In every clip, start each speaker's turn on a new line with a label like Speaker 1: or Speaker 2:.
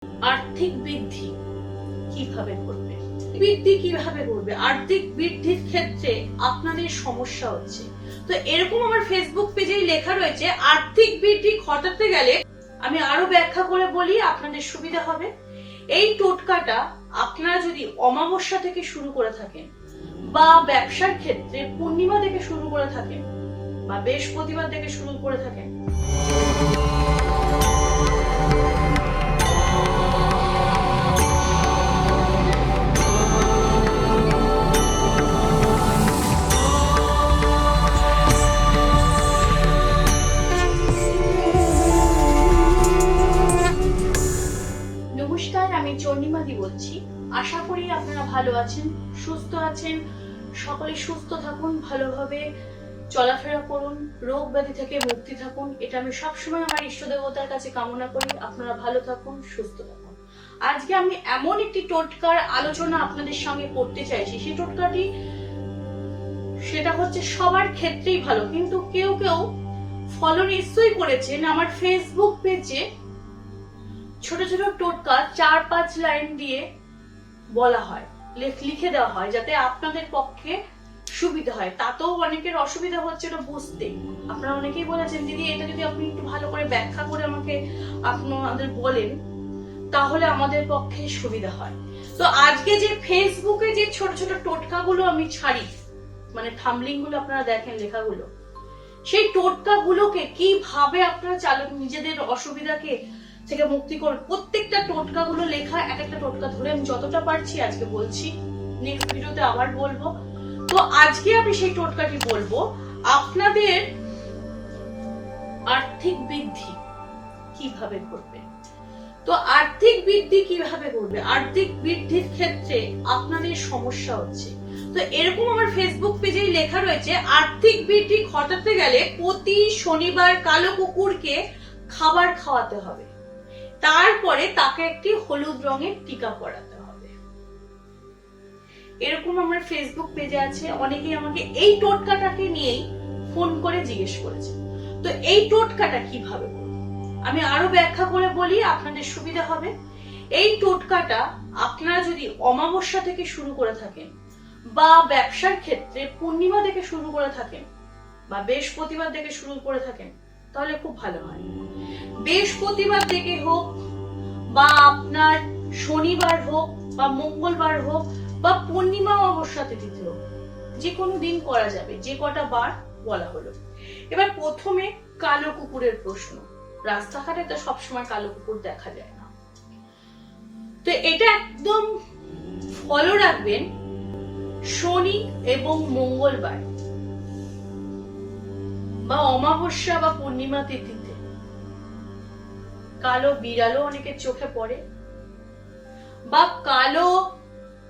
Speaker 1: আর্থিক বৃদ্ধি কিভাবে করবে, আর্থিক বৃদ্ধির ক্ষেত্রে আপনাদের সমস্যা হচ্ছে। তো এরকম আমার ফেসবুক পেজেই লেখা রয়েছে, আর্থিক বৃদ্ধি ঘটাতে গেলে আমি আরো ব্যাখ্যা করে বলি, আপনাদের সুবিধা হবে। এই টোটকাটা আপনারা যদি অমাবস্যা থেকে শুরু করে থাকেন, বা ব্যবসার ক্ষেত্রে পূর্ণিমা থেকে শুরু করে থাকেন, বা বৃহস্পতিবার থেকে শুরু করে থাকেন, নমস্কার, আমি চন্ডিমাদি বলছি। আশা করি আপনারা ভালো আছেন, সুস্থ আছেন। সকলে সুস্থ থাকুন, ভালোভাবে চলাফেরা করুন, রোগ ব্যাধি থেকে মুক্তি থাকুন, এটা আমি সবসময় আমার ইষ্ট দেবতার কাছে কামনা করি। আপনারা ভালো থাকুন, সুস্থ থাকুন। আজকে আমি এমন একটি টোটকার আলোচনা আপনাদের সঙ্গে করতে চাইছি। সেই টোটকাটি সেটা হচ্ছে সবার ক্ষেত্রেই ভালো, কিন্তু কেউ কেউ ফলো নিশ্চয়ই করেছেন আমার ফেসবুক পেজে। ছোট ছোট টোটকা 4-5 লাইন দিয়ে বলা হয়, লিখে দেওয়া হয়, যাতে আপনাদের পক্ষে সুবিধা হয়। তাতেও অনেকের অসুবিধা হচ্ছে এটা বুঝতে। আপনারা অনেকেই বলেছেন, দিদি এটা যদি আপনি একটু ভালো করে ব্যাখ্যা করে আমাকে আপনাদের বলেন, তাহলে আমাদের পক্ষে সুবিধা হয়। তো আজকে যে ফেসবুকে যে ছোট ছোট টোটকাগুলো আমি ছাড়ি, মানে থাম্বলিং গুলো আপনারা দেখেন, লেখাগুলো, সেই টোটকাগুলোকে কিভাবে আপনারা নিজেদের অসুবিধাকে থেকে মুক্তি করুন। প্রত্যেকটা টোটকা গুলো লেখা, এক একটা টোটকা ধরে আমি যতটা পারছি আজকে বলছি, নেক্সট ভিডিওতে আবার বলবো। তো আজকে আমি সেই টোটকাটি বলবো, আপনাদের আর্থিক বৃদ্ধি কিভাবে করবে। তো আর্থিক বৃদ্ধি কিভাবে করবে, আর্থিক বৃদ্ধির ক্ষেত্রে আপনাদের সমস্যা হচ্ছে। তো এরকম আমার ফেসবুক পেজেই লেখা রয়েছে, আর্থিক বৃদ্ধি ঘটাতে গেলে প্রতি শনিবার কালো কুকুরকে খাবার খাওয়াতে হবে, তারপরে তাকে একটি হলুদ রঙের টিকা পরাতে হবে। এরকম আমার ফেসবুক পেজে আছে। অনেকেই আমাকে এই টোটকাটাকে নিয়েই ফোন করে জিজ্ঞেস করেছে। তো এই টোটকাটা কিভাবে করব আমি আরো ব্যাখ্যা করে বলি, আপনাদের সুবিধা হবে। এই টোটকাটা আপনারা যদি অমাবস্যা থেকে শুরু করে থাকেন, বা ব্যবসার ক্ষেত্রে পূর্ণিমা থেকে শুরু করে থাকেন, বা বৃহস্পতিবার থেকে শুরু করে থাকেন, তাহলে খুব ভালো হয়। বৃহস্পতিবার থেকে হোক, বা আপনার শনিবার হোক, বা মঙ্গলবার হোক, বা পূর্ণিমা অমাবস্যা তিথিতে হোক, যে কোনো দিন করা যাবে, যে কটা বার বলা হলো। এবার প্রথমে কালো কুকুরের প্রশ্ন। রাস্তাঘাটে তো সবসময় কালো কুকুর দেখা যায় না, তো এটা একদম ফলো রাখবেন। শনি এবং মঙ্গলবার, বা অমাবস্যা বা পূর্ণিমা তিথিতে কালো বিড়ালও অনেকের চোখে পড়ে, বা কালো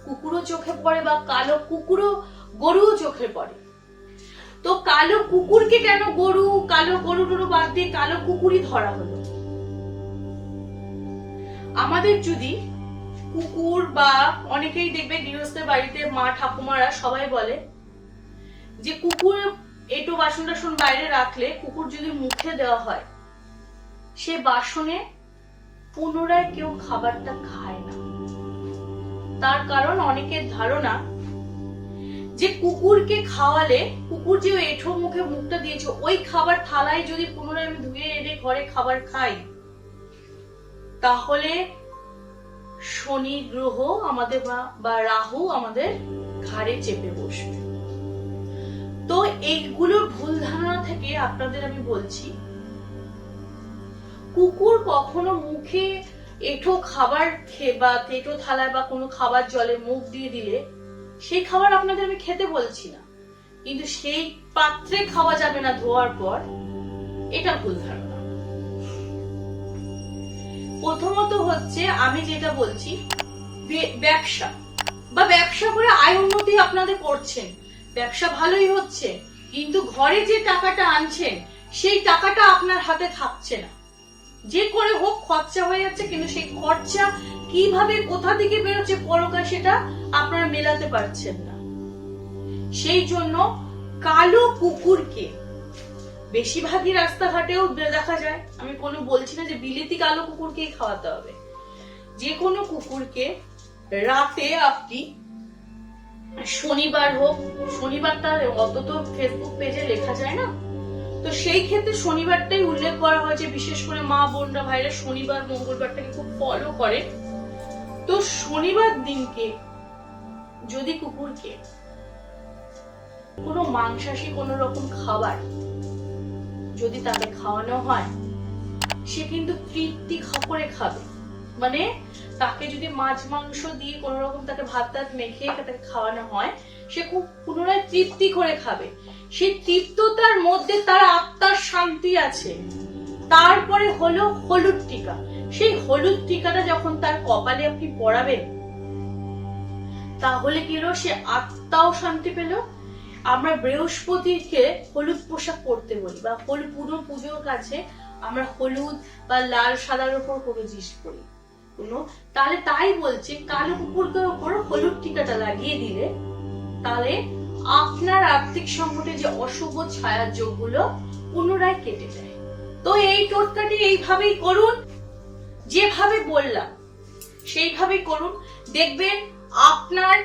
Speaker 1: কুকুরও চোখে পড়ে, বা কালো কুকুরও গরুও চোখে পড়ে। তো কালো কুকুরকে কেন কালো গরু বাদ দিয়ে কালো কুকুরই ধরা হলো? আমাদের যদি কুকুর, বা অনেকেই দেখবে গৃহস্থের বাড়িতে মা ঠাকুমারা সবাই বলে যে কুকুর এটো বাসন টাসন বাইরে রাখলে, কুকুর যদি মুখে দেওয়া হয়, সে বাসনে পুনরায় কেউ খাবারটা খায় না। তার কারণ অনেকের ধারণা যে কুকুরকে খাওয়ালে, কুকুর যে এঁঠো মুখে মুখটা দিয়েছে, ওই খাবার থালায় যদি পুনরায় আমি ধুয়ে এনে ঘরে খাবার খাই, তাহলে শনি গ্রহ আমাদের বা রাহু আমাদের ঘাড়ে চেপে বসবে। তো এইগুলোর ভুল ধারণা থেকে আপনাদের আমি বলছি, কুকুর কখনো মুখে এঁঠো খাবার খেয়ে, বা এঁঠো থালায় বা কোনো খাবার জলে মুখ দিয়ে দিলে, সেই খাবার আপনাদের আমি খেতে বলছি না, কিন্তু সেই পাত্রে খাওয়া যাবে না ধোয়ার পর, এটা ভুল ধারণা। প্রথমত হচ্ছে, আমি যেটা বলছি, ব্যবসা করে আয় উন্নতি আপনাদের করছেন, ব্যবসা ভালোই হচ্ছে, কিন্তু ঘরে যে টাকাটা আনছেন, সেই টাকাটা আপনার হাতে থাকছে না। যে করে হোক খরচা হয়ে যাচ্ছে, কিন্তু সেই খরচা কিভাবে কোথা থেকে বেরোচ্ছে পরকাল, সেটা আপনারা মেলাতে পারছেন না। সেই জন্য কালো কুকুরকে বেশিরভাগই রাস্তাঘাটেও দেখা যায়, আমি কোনো বলছি না যে বিলেতি কালো কুকুরকেই খাওয়াতে হবে, যে কোনো কুকুরকে রাতে আপনি শনিবার হোক, শনিবারটা অত তো ফেসবুক পেজে লেখা যায় না, তো সেই ক্ষেত্রে শনিবারটাই উল্লেখ করা হয়েছে, বিশেষ করে মা বোনরা ভাইরা শনিবার মঙ্গলবারটাকে খুব ফলো করে। তো শনিবার দিনকে যদি কুকুরকে কোনো মাংসাশী কোনো রকম খাবার যদি তাকে খাওয়ানো হয়, সে কিন্তু তৃপ্তি করে খাবে। মানে তাকে যদি মাছ মাংস দিয়ে কোন রকম তাকে ভাত টাত মেখে তাকে খাওয়ানো হয়, সে খুব পুনরায় তৃপ্তি করে খাবে। সেই তৃপ্ততার মধ্যে তার আত্মার শান্তি আছে। তারপরে হলো হলুদ টিকা। সেই হলুদ টিকাটা যখন তার কপালে আপনি পরাবেন, তাহলে কি হলো, সে আত্মাও শান্তি পেল। আমরা বৃহস্পতিকে হলুদ পোশাক পরতে বলি, বা হলুদ পুজোর কাছে আমরা হলুদ বা লাল সাদার উপর কোনো জিনিস পরি, তাহলে তাই বলছে কালো কুকুরদের উপর হলুদ টিকাটা লাগিয়ে দিলে তাহলে আপনার আর্থিক সংকটে যে অশুভ ছায়া যোগগুলো পুনরায় কেটে যায়। তো এই টোটকাটি এইভাবেই করুন, যেভাবে বললাম সেইভাবেই করুন, দেখবেন আপনার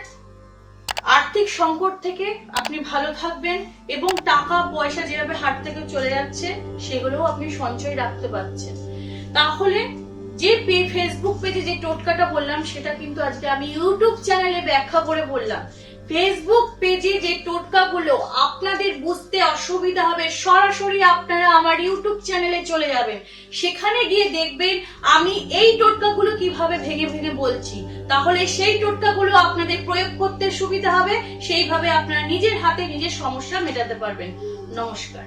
Speaker 1: আর্থিক সংকট থেকে আপনি ভালো থাকবেন, এবং টাকা পয়সা যেভাবে হাত থেকে চলে যাচ্ছে সেগুলোও আপনি সঞ্চয় রাখতে পারছেন। তাহলে যে ফেসবুক পেজে যে টোটকাটা বললাম সেটা কিন্তু আজকে আমি ইউটিউব চ্যানেলে ব্যাখ্যা করে বললাম। ফেসবুক পেজে যে টোটকাগুলো আপনাদের বুঝতে অসুবিধা হবে, সরাসরি আপনারা আমার ইউটিউব চ্যানেলে চলে যাবেন, সেখানে গিয়ে দেখবেন আমি এই টোটকাগুলো কিভাবে ভেঙে ভেঙে বলছি। তাহলে সেই টোটকাগুলো আপনাদের প্রয়োগ করতে সুবিধা হবে, সেইভাবে আপনারা নিজের হাতে নিজের সমস্যা মেটাতে পারবেন। নমস্কার।